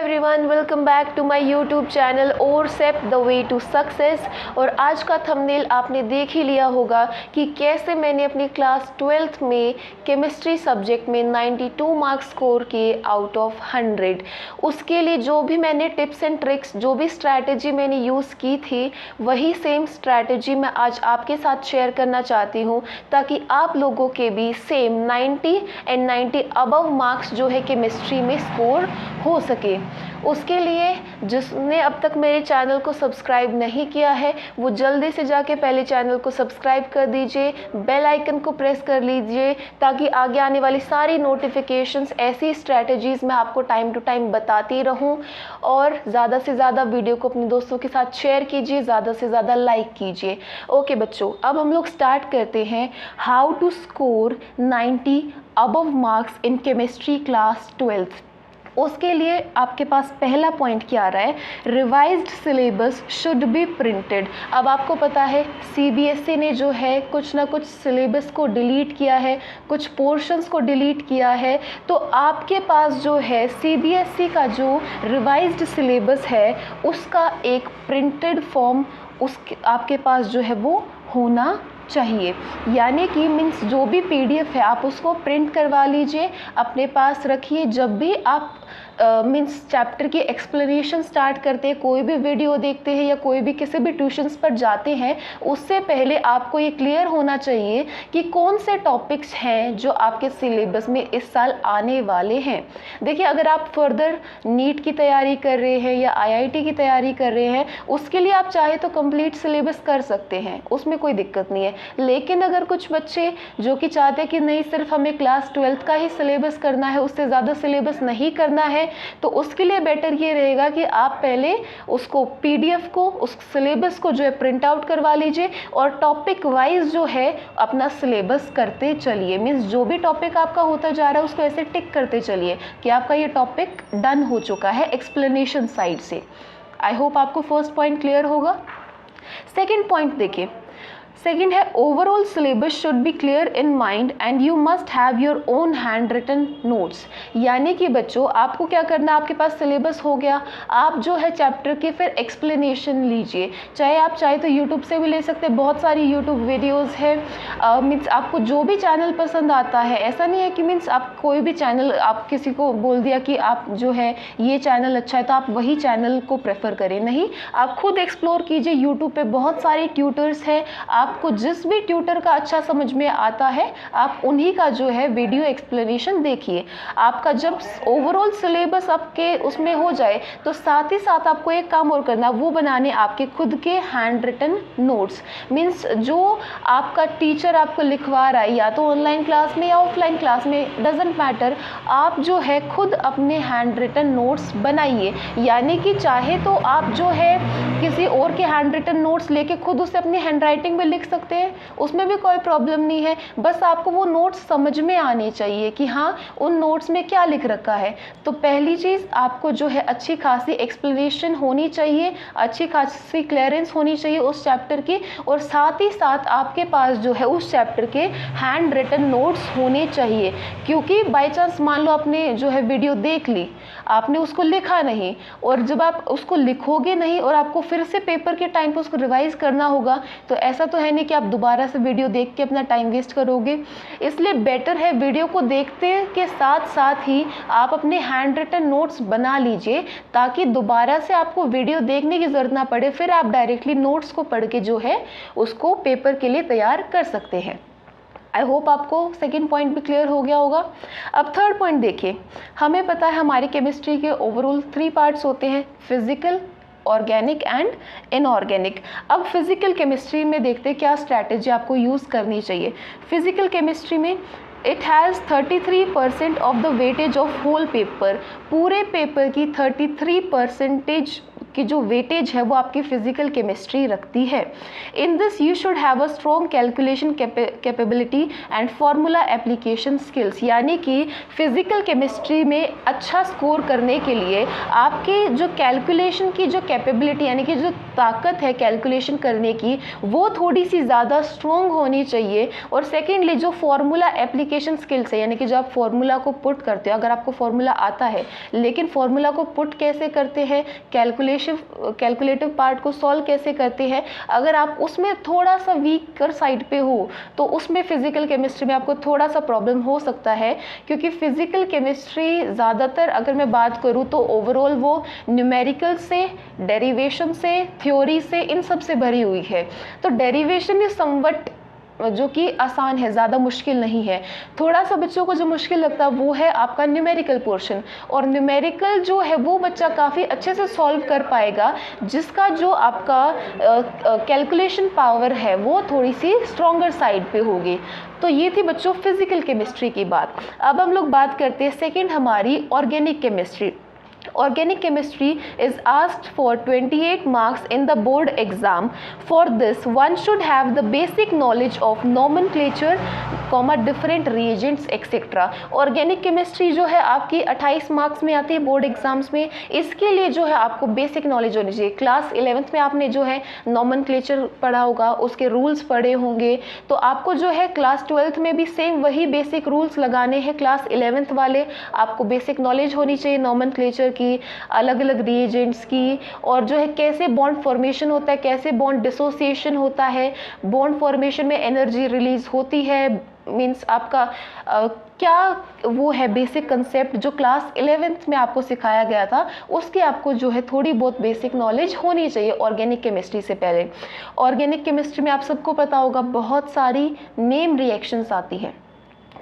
Everyone, welcome back to my YouTube channel और step the way to success. और आज का थंबनेल आपने देख ही लिया होगा कि कैसे मैंने अपनी क्लास 12th में केमिस्ट्री सब्जेक्ट में 92 मार्क्स स्कोर किए आउट ऑफ 100। उसके लिए जो भी मैंने टिप्स एंड ट्रिक्स, जो भी स्ट्रैटेजी मैंने यूज़ की थी, वही सेम स्ट्रैटेजी मैं आज आपके साथ शेयर करना चाहती हूँ, ताकि आप लोगों के भी सेम 90 एंड 90 अबव मार्क्स जो है केमिस्ट्री में स्कोर हो सके। उसके लिए जिसने अब तक मेरे चैनल को सब्सक्राइब नहीं किया है, वो जल्दी से जाके पहले चैनल को सब्सक्राइब कर दीजिए, बेल आइकन को प्रेस कर लीजिए, ताकि आगे आने वाली सारी नोटिफिकेशंस, ऐसी स्ट्रैटेजीज मैं आपको टाइम टू टाइम बताती रहूं। और ज़्यादा से ज़्यादा वीडियो को अपने दोस्तों के साथ शेयर कीजिए, ज़्यादा से ज़्यादा लाइक कीजिए। ओके बच्चों, अब हम लोग स्टार्ट करते हैं how to score 90 above marks in chemistry class 12th। उसके लिए आपके पास पहला पॉइंट क्या आ रहा है, revised syllabus should be printed. अब आपको पता है सीबीएसई ने जो है कुछ ना कुछ सिलेबस को डिलीट किया है, कुछ पोर्शंस को डिलीट किया है, तो आपके पास जो है सीबीएसई का जो रिवाइज्ड सिलेबस है उसका एक प्रिंटेड फॉर्म आपके पास जो है वो होना चाहिए। यानी कि मीन्स जो भी पीडीएफ है आप उसको प्रिंट करवा लीजिए, अपने पास रखिए। जब भी आप मीन्स चैप्टर की एक्सप्लेनेशन स्टार्ट करते हैं, कोई भी वीडियो देखते हैं या कोई भी किसी भी ट्यूशन्स पर जाते हैं, उससे पहले आपको ये क्लियर होना चाहिए कि कौन से टॉपिक्स हैं जो आपके सिलेबस में इस साल आने वाले हैं। देखिए, अगर आप फर्दर नीट की तैयारी कर रहे हैं या आईआईटी की तैयारी कर रहे हैं, उसके लिए आप चाहे तो कंप्लीट सिलेबस कर सकते हैं, उसमें कोई दिक्कत नहीं है। लेकिन अगर कुछ बच्चे जो कि चाहते हैं कि नहीं, सिर्फ हमें क्लास 12th का ही सिलेबस करना है, उससे ज़्यादा सिलेबस नहीं करना है, तो उसके लिए बेटर ये रहेगा कि आप पहले उसको पीडीएफ को, उस सिलेबस को जो है प्रिंट आउट करवा लीजिए और टॉपिक वाइज जो है अपना सिलेबस करते चलिए। मीन्स जो भी टॉपिक आपका होता जा रहा है उसको ऐसे टिक करते चलिए कि आपका ये टॉपिक डन हो चुका है एक्सप्लेनेशन साइड से। आई होप आपको फर्स्ट पॉइंट क्लियर होगा। सेकेंड पॉइंट देखिए, सेकेंड है overall syllabus should be clear in mind and you must have your own handwritten notes. यानी कि बच्चों, आपको क्या करना, आपके पास सिलेबस हो गया, आप जो है चैप्टर की फिर एक्सप्लेनेशन लीजिए। चाहे आप चाहे तो यूट्यूब से भी ले सकते हैं, बहुत सारी यूट्यूब वीडियोज़ है। मीन्स आपको जो भी चैनल पसंद आता है, ऐसा नहीं है कि मीन्स आप कोई भी चैनल, आप किसी को बोल दिया कि आप जो है ये चैनल अच्छा है तो आप वही चैनल को प्रेफर करें, नहीं, आप खुद एक्सप्लोर कीजिए। यूट्यूब पे बहुत सारे ट्यूटर्स हैं, आपको जिस भी ट्यूटर का अच्छा समझ में आता है आप उन्हीं का जो है वीडियो एक्सप्लेनेशन देखिए। आपका जब ओवरऑल सिलेबस आपके उसमें हो जाए तो साथ ही साथ आपको एक काम और करना, वो बनाने आपके खुद के हैंड रिटन नोट्स। मीन्स जो आपका टीचर आपको लिखवा रहा है, या तो ऑनलाइन क्लास में या ऑफलाइन क्लास में, डजेंट मैटर, आप जो है खुद अपने हैंड रिटन नोट्स बनाइए। यानी कि चाहे तो आप जो है किसी और के हैंड रिटन नोट्स लेके खुद उसे अपनी हैंड राइटिंग में लिख सकते हैं, उसमें भी कोई प्रॉब्लम नहीं है। बस आपको वो नोट्स समझ में आने चाहिए कि हाँ उन नोट्स में क्या लिख रखा है। तो पहली चीज़, आपको जो है अच्छी खासी एक्सप्लेनेशन होनी चाहिए, अच्छी खासी क्लियरेंस होनी चाहिए उस चैप्टर की, और साथ ही साथ आपके पास जो है उस चैप्टर के हैंड रिटन नोट्स होने चाहिए। क्योंकि बाई चांस मान लो आपने जो है वीडियो देख ली, आपने उसको लिखा नहीं, और जब आप उसको लिखोगे नहीं और आपको फिर से पेपर के टाइम पर उसको रिवाइज करना होगा, तो ऐसा तो है नहीं कि आप दोबारा से वीडियो देख के अपना टाइम वेस्ट करोगे। इसलिए बेटर है वीडियो को देखते के साथ साथ ही आप अपने हैंड रिटन नोट्स बना लीजिए, ताकि दोबारा से आपको वीडियो देखने की जरूरत ना पड़े, फिर आप डायरेक्टली नोट्स को पढ़ के जो है उसको पेपर के लिए तैयार कर सकते हैं। आई होप आपको सेकेंड पॉइंट भी क्लियर हो गया होगा। अब थर्ड पॉइंट देखिए, हमें पता है हमारी केमिस्ट्री के ओवरऑल 3 पार्ट्स होते हैं, फिजिकल, ऑर्गेनिक एंड इनऑर्गेनिक। अब फिजिकल केमिस्ट्री में देखते हैं क्या स्ट्रैटेजी आपको यूज़ करनी चाहिए। फिजिकल केमिस्ट्री में it has 33% of the weightage of whole paper. पूरे पेपर की 33% की जो वेटेज है वो आपकी फिजिकल केमिस्ट्री रखती है। In this you should have a strong calculation capability and formula application skills, यानी कि फिजिकल केमिस्ट्री में अच्छा स्कोर करने के लिए आपके जो कैलकुलेशन की जो कैपेबिलिटी यानी कि जो ताकत है कैलकुलेशन करने की वो थोड़ी सी ज़्यादा स्ट्रॉन्ग होनी चाहिए। और सेकेंडली जो फार्मूला एप्लीकेशन स्किल्स है, यानी कि जो आप फार्मूला को पुट करते हो, अगर आपको फार्मूला आता है लेकिन फार्मूला को पुट कैसे करते हैं, कैलकुलेटिव पार्ट को सॉल्व कैसे करते हैं, अगर आप उसमें थोड़ा सा वीकर साइड पे हो तो उसमें फिजिकल केमिस्ट्री में आपको थोड़ा सा प्रॉब्लम हो सकता है। क्योंकि फिजिकल केमिस्ट्री ज़्यादातर अगर मैं बात करूँ तो ओवरऑल वो न्यूमेरिकल से, डेरिवेशन से, थ्योरी से, इन सब से भरी हुई है। तो डेरिवेशन इज समवट जो कि आसान है, ज़्यादा मुश्किल नहीं है। थोड़ा सा बच्चों को जो मुश्किल लगता है वो है आपका न्यूमेरिकल पोर्शन, और न्यूमेरिकल जो है वो बच्चा काफ़ी अच्छे से सॉल्व कर पाएगा जिसका जो आपका कैलकुलेशन पावर है वो थोड़ी सी स्ट्रॉन्गर साइड पे होगी। तो ये थी बच्चों फिजिकल केमिस्ट्री की बात। अब हम लोग बात करते हैं सेकेंड हमारी organic chemistry. Organic chemistry is asked for 28 marks in the board exam. For this, one should have the basic knowledge of nomenclature, different reagents, etc. Organic chemistry जो है आपकी 28 मार्क्स में आती है बोर्ड एग्जाम्स में। इसके लिए जो है आपको बेसिक नॉलेज होनी चाहिए। क्लास 11th में आपने जो है नॉमेनक्लेचर पढ़ा होगा, उसके रूल्स पढ़े होंगे, तो आपको जो है क्लास 12th में भी सेम वही बेसिक रूल्स लगाने हैं क्लास 11th वाले। आपको बेसिक नॉलेज होनी चाहिए नॉमेनक्लेचर की, अलग अलग रिएजेंट्स की, और जो है कैसे बॉन्ड फॉर्मेशन होता है, कैसे बॉन्ड डिसोसिएशन होता है, बॉन्ड फॉर्मेशन में एनर्जी रिलीज होती है, मीन्स आपका क्या वो है बेसिक कंसेप्ट जो क्लास 11th में आपको सिखाया गया था, उसकी आपको जो है थोड़ी बहुत बेसिक नॉलेज होनी चाहिए ऑर्गेनिक केमिस्ट्री से पहले। ऑर्गेनिक केमिस्ट्री में आप सबको पता होगा बहुत सारी नेम रिएक्शंस आती हैं।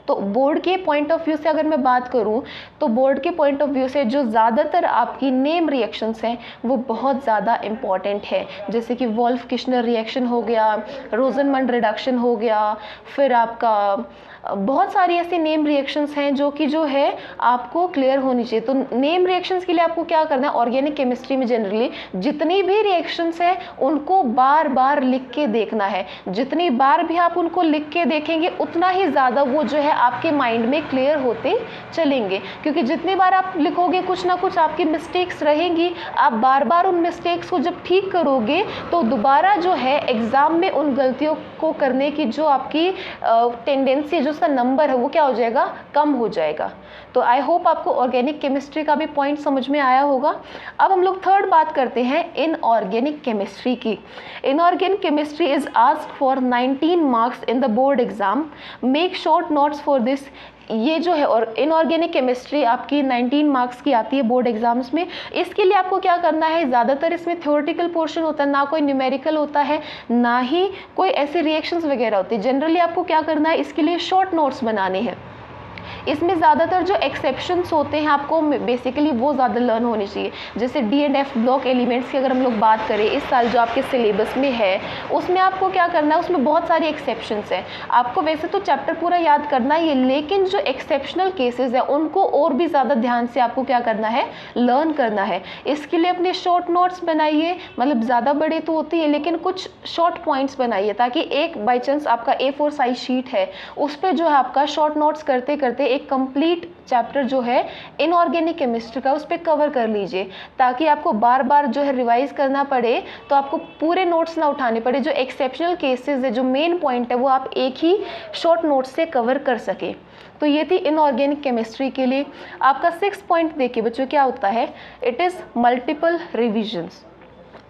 तो बोर्ड के पॉइंट ऑफ व्यू से अगर मैं बात करूं तो बोर्ड के पॉइंट ऑफ व्यू से जो ज़्यादातर आपकी नेम रिएक्शंस हैं वो बहुत ज़्यादा इम्पॉर्टेंट है, जैसे कि वोल्फ किश्नर रिएक्शन हो गया, रोजनमंड रिडक्शन हो गया, फिर आपका बहुत सारी ऐसी नेम रिएक्शंस हैं जो कि जो है आपको क्लियर होनी चाहिए। तो नेम रिएक्शंस के लिए आपको क्या करना है, ऑर्गेनिक केमिस्ट्री में जनरली जितनी भी रिएक्शंस हैं उनको बार बार लिख के देखना है। जितनी बार भी आप उनको लिख के देखेंगे उतना ही ज़्यादा वो जो है आपके माइंड में क्लियर होते चलेंगे, क्योंकि जितनी बार आप लिखोगे कुछ ना कुछ आपकी मिस्टेक्स रहेंगी। आप बार बार उन मिस्टेक्स को जब ठीक करोगे तो दोबारा जो है एग्ज़ाम में उन गलतियों को करने की जो आपकी टेंडेंसी, जो उसका नंबर है वो क्या हो जाएगा, कम हो जाएगा। तो आई होप आपको ऑर्गेनिक केमिस्ट्री का भी पॉइंट समझ में आया होगा। अब हम लोग थर्ड बात करते हैं इनऑर्गेनिक केमिस्ट्री की। Inorganic chemistry is asked for 19 marks in the board exam. Make short notes for this. ये जो है और इनऑर्गेनिक केमिस्ट्री आपकी 19 मार्क्स की आती है बोर्ड एग्जाम्स में। इसके लिए आपको क्या करना है, ज़्यादातर इसमें थ्योरेटिकल पोर्शन होता है, ना कोई न्यूमेरिकल होता है, ना ही कोई ऐसे रिएक्शंस वगैरह होती है। जनरली आपको क्या करना है, इसके लिए शॉर्ट नोट्स बनाने हैं। इसमें ज़्यादातर जो एक्सेप्शंस होते हैं आपको बेसिकली वो ज़्यादा लर्न होनी चाहिए। जैसे D&F ब्लॉक एलिमेंट्स की अगर हम लोग बात करें इस साल जो आपके सिलेबस में है, उसमें आपको क्या करना है, उसमें बहुत सारी एक्सेप्शंस हैं। आपको वैसे तो चैप्टर पूरा याद करना ही है, लेकिन जो एक्सेप्शनल केसेस है उनको और भी ज़्यादा ध्यान से आपको क्या करना है, लर्न करना है। इसके लिए अपने शॉर्ट नोट्स बनाइए, मतलब ज़्यादा बड़े तो होती है लेकिन कुछ शॉर्ट पॉइंट्स बनाइए, ताकि एक बाई चांस आपका A4 साइज शीट है उस पर जो है आपका शॉर्ट नोट्स करते करते एक कंप्लीट चैप्टर जो है इनऑर्गेनिक केमिस्ट्री का उस पर कवर कर लीजिए, ताकि आपको बार बार जो है रिवाइज करना पड़े तो आपको पूरे नोट्स ना उठाने पड़े। जो एक्सेप्शनल केसेस है, जो मेन पॉइंट है, वो आप एक ही शॉर्ट नोट से कवर कर सके। तो ये थी इनऑर्गेनिक केमिस्ट्री के लिए। आपका 6 पॉइंट देखिए बच्चों क्या होता है, इट इज़ मल्टीपल रिविजन्स।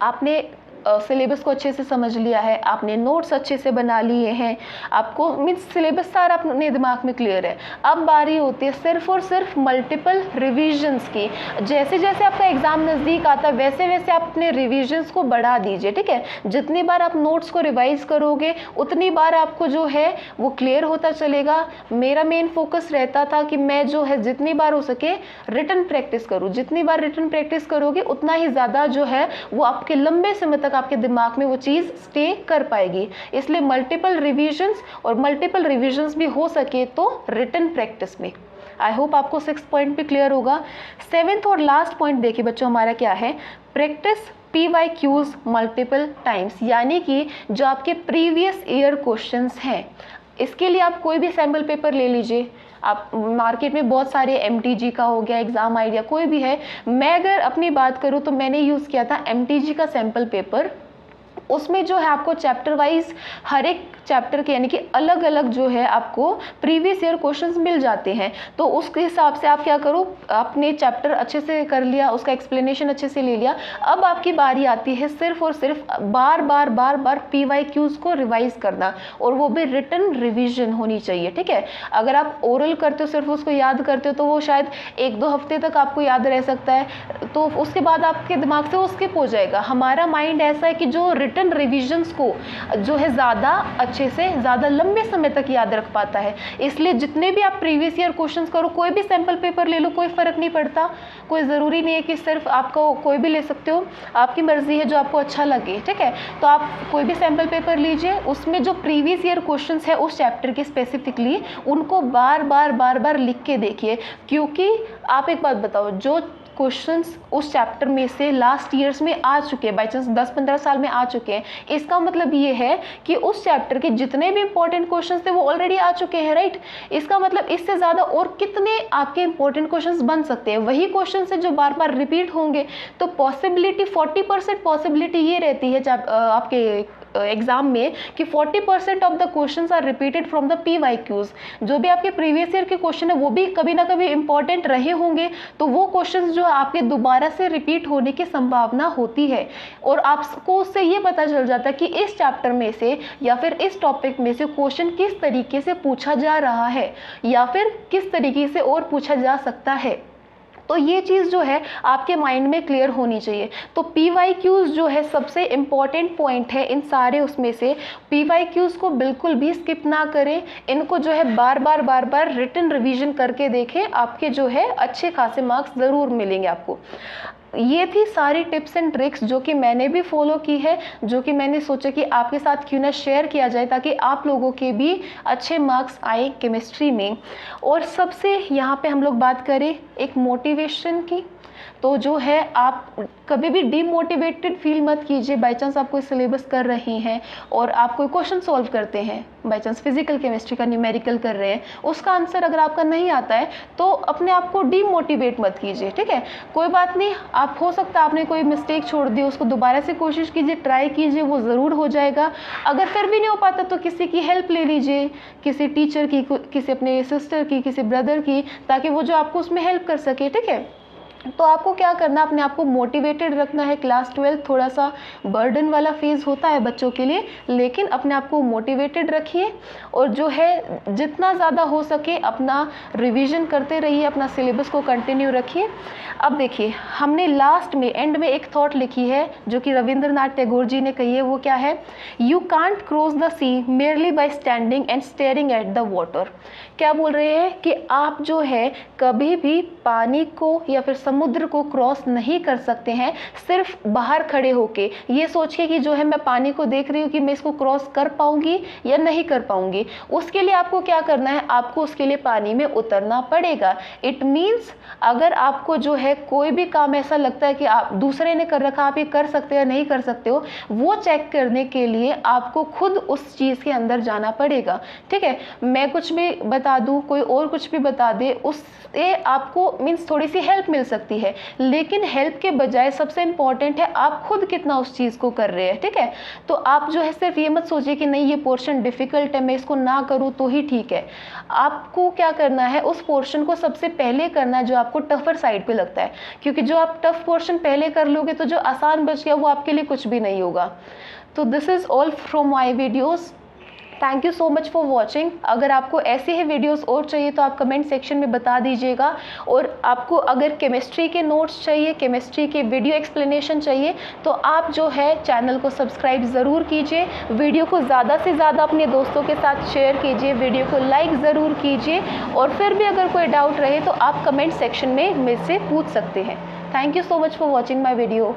आपने सिलेबस को अच्छे से समझ लिया है, आपने नोट्स अच्छे से बना लिए हैं, आपको मीन्स सिलेबस सारा अपने दिमाग में क्लियर है। अब बारी होती है सिर्फ और सिर्फ मल्टीपल रिवीजन्स की। जैसे जैसे आपका एग्ज़ाम नज़दीक आता है वैसे वैसे आप अपने रिवीजन्स को बढ़ा दीजिए, ठीक है। जितनी बार आप नोट्स को रिवाइज करोगे उतनी बार आपको जो है वो क्लियर होता चलेगा। मेरा मेन फोकस रहता था कि मैं जो है जितनी बार हो सके रिटन प्रैक्टिस करूँ। जितनी बार रिटन प्रैक्टिस करोगे उतना ही ज़्यादा जो है वो आपके लंबे समय तक आपके दिमाग में वो चीज़ स्टे कर पाएगी। इसलिए मल्टीपल रिवीजन्स, और मल्टीपल रिवीजन्स भी हो सके तो रिटन प्रैक्टिस में। आई होप आपको 6 पॉइंट भी क्लियर होगा। 7th और लास्ट पॉइंट देखिए बच्चों हमारा क्या है, प्रैक्टिस PYQs मल्टीपल टाइम्स, यानी कि जो आपके प्रीवियस ईयर क्वेश्चंस हैं, इसके लिए आप कोई भी सैम्पल पेपर ले लीजिए। आप मार्केट में बहुत सारे MTG का हो गया, एग्ज़ाम आइडिया, कोई भी है। मैं अगर अपनी बात करूँ तो मैंने यूज़ किया था MTG का सैम्पल पेपर। उसमें जो है आपको चैप्टर वाइज हर एक चैप्टर के यानी कि अलग अलग जो है आपको प्रीवियस ईयर क्वेश्चंस मिल जाते हैं। तो उसके हिसाब से आप क्या करो, आपने चैप्टर अच्छे से कर लिया, उसका एक्सप्लेनेशन अच्छे से ले लिया, अब आपकी बारी आती है सिर्फ और सिर्फ बार बार PYQs को रिवाइज करना, और वो भी रिटन रिविजन होनी चाहिए। ठीक है, अगर आप ओरल करते हो, सिर्फ उसको याद करते हो, तो वो शायद 1-2 हफ्ते तक आपको याद रह सकता है, तो उसके बाद आपके दिमाग से वो स्किप हो जाएगा। हमारा माइंड ऐसा है कि जो रिटन रिविजन्स को जो है ज़्यादा अच्छे से ज़्यादा लंबे समय तक याद रख पाता है। इसलिए जितने भी आप प्रीवियस ईयर क्वेश्चंस करो, कोई भी सैम्पल पेपर ले लो, कोई फ़र्क नहीं पड़ता। कोई ज़रूरी नहीं है कि सिर्फ आपको, कोई भी ले सकते हो, आपकी मर्ज़ी है जो आपको अच्छा लगे। ठीक है, तो आप कोई भी सैम्पल पेपर लीजिए, उसमें जो प्रीवियस ईयर क्वेश्चंस है उस चैप्टर के स्पेसिफिकली, उनको बार बार लिख के देखिए। क्योंकि आप एक बात बताओ, जो क्वेश्चंस उस चैप्टर में से लास्ट ईयर्स में आ चुके हैं, बाई चांस 10-15 साल में आ चुके हैं, इसका मतलब ये है कि उस चैप्टर के जितने भी इंपॉर्टेंट क्वेश्चंस थे वो ऑलरेडी आ चुके हैं, राइट। इसका मतलब इससे ज़्यादा और कितने आपके इंपॉर्टेंट क्वेश्चंस बन सकते हैं, वही क्वेश्चन है जो बार बार रिपीट होंगे। तो पॉसिबिलिटी 40% पॉसिबिलिटी ये रहती है आपके एग्जाम में कि 40% of the questions are repeated from the PYQs। जो भी आपके प्रीवियस ईयर के क्वेश्चन है वो भी कभी ना कभी इंपॉर्टेंट रहे होंगे, तो वो क्वेश्चंस जो आपके दोबारा से रिपीट होने की संभावना होती है। और आपको उससे ये पता चल जाता है कि इस चैप्टर में से या फिर इस टॉपिक में से क्वेश्चन किस तरीके से पूछा जा रहा है, या फिर किस तरीके से और पूछा जा सकता है। तो ये चीज़ जो है आपके माइंड में क्लियर होनी चाहिए। तो PYQs जो है सबसे इम्पॉर्टेंट पॉइंट है इन सारे उसमें से। PYQs को बिल्कुल भी स्किप ना करें, इनको जो है बार बार रिटन रिवीजन करके देखें, आपके जो है अच्छे खासे मार्क्स ज़रूर मिलेंगे आपको। ये थी सारी टिप्स एंड ट्रिक्स जो कि मैंने भी फॉलो की है, जो कि मैंने सोचा कि आपके साथ क्यों ना शेयर किया जाए, ताकि आप लोगों के भी अच्छे मार्क्स आए केमिस्ट्री में। और सबसे यहाँ पे हम लोग बात करें एक मोटिवेशन की, तो जो है आप कभी भी डीमोटिवेटेड फील मत कीजिए। बाई चांस आप कोई सिलेबस कर रहे हैं और आप कोई क्वेश्चन सॉल्व करते हैं, बाई चांस फिजिकल केमिस्ट्री का न्यूमेरिकल कर रहे हैं, उसका आंसर अगर आपका नहीं आता है तो अपने आप को डीमोटिवेट मत कीजिए। ठीक है, कोई बात नहीं, आप हो सकता है आपने कोई मिस्टेक छोड़ दी, उसको दोबारा से कोशिश कीजिए, ट्राई कीजिए, वो ज़रूर हो जाएगा। अगर फिर भी नहीं हो पाता तो किसी की हेल्प ले लीजिए, किसी टीचर की, किसी अपने सिस्टर की, किसी ब्रदर की, ताकि वो जो आपको उसमें हेल्प कर सके। ठीक है, तो आपको क्या करना, अपने आप को मोटिवेटेड रखना है। क्लास 12 थोड़ा सा बर्डन वाला फेज़ होता है बच्चों के लिए, लेकिन अपने आप को मोटिवेटेड रखिए और जो है जितना ज़्यादा हो सके अपना रिवीजन करते रहिए, अपना सिलेबस को कंटिन्यू रखिए। अब देखिए, हमने लास्ट में एंड में एक थॉट लिखी है जो कि रविंद्रनाथ टैगोर जी ने कही है। वो क्या है, you can't cross the sea merely by standing and staring at the water. क्या बोल रहे हैं कि आप जो है कभी भी पानी को या फिर समुद्र को क्रॉस नहीं कर सकते हैं सिर्फ बाहर खड़े होके, ये सोच के कि जो है मैं पानी को देख रही हूँ कि मैं इसको क्रॉस कर पाऊंगी या नहीं कर पाऊंगी। उसके लिए आपको क्या करना है, आपको उसके लिए पानी में उतरना पड़ेगा। इट मीन्स अगर आपको जो है कोई भी काम ऐसा लगता है कि आप दूसरे ने कर रखा, आप ये कर सकते हो या नहीं कर सकते हो, वो चेक करने के लिए आपको खुद उस चीज़ के अंदर जाना पड़ेगा। ठीक है, मैं कुछ भी बता दूँ, कोई और कुछ भी बता दे, उससे आपको मीन्स थोड़ी सी हेल्प मिल सकती है, लेकिन हेल्प के बजाय सबसे इंपॉर्टेंट है आप खुद कितना उस चीज़ को कर रहे हैं। ठीक है, तो आप जो है सिर्फ ये मत सोचिए कि नहीं ये पोर्शन डिफ़िकल्ट है, मैं इसको ना करूँ तो ही ठीक है। आपको क्या करना है, उस पोर्शन को सबसे पहले करना है जो आपको टफर साइड पे लगता है, क्योंकि जो आप टफ पोर्शन पहले कर लोगे तो जो आसान बच गया वो आपके लिए कुछ भी नहीं होगा। तो this is all from my videos. Thank you so much for watching. अगर आपको ऐसे ही वीडियोस और चाहिए तो आप कमेंट सेक्शन में बता दीजिएगा। और आपको अगर केमिस्ट्री के नोट्स चाहिए, केमिस्ट्री के वीडियो एक्सप्लेनेशन चाहिए, तो आप जो है चैनल को सब्सक्राइब ज़रूर कीजिए, वीडियो को ज़्यादा से ज़्यादा अपने दोस्तों के साथ शेयर कीजिए, वीडियो को लाइक ज़रूर कीजिए, और फिर भी अगर कोई डाउट रहे तो आप कमेंट सेक्शन में मुझसे पूछ सकते हैं। Thank you so much for watching my video.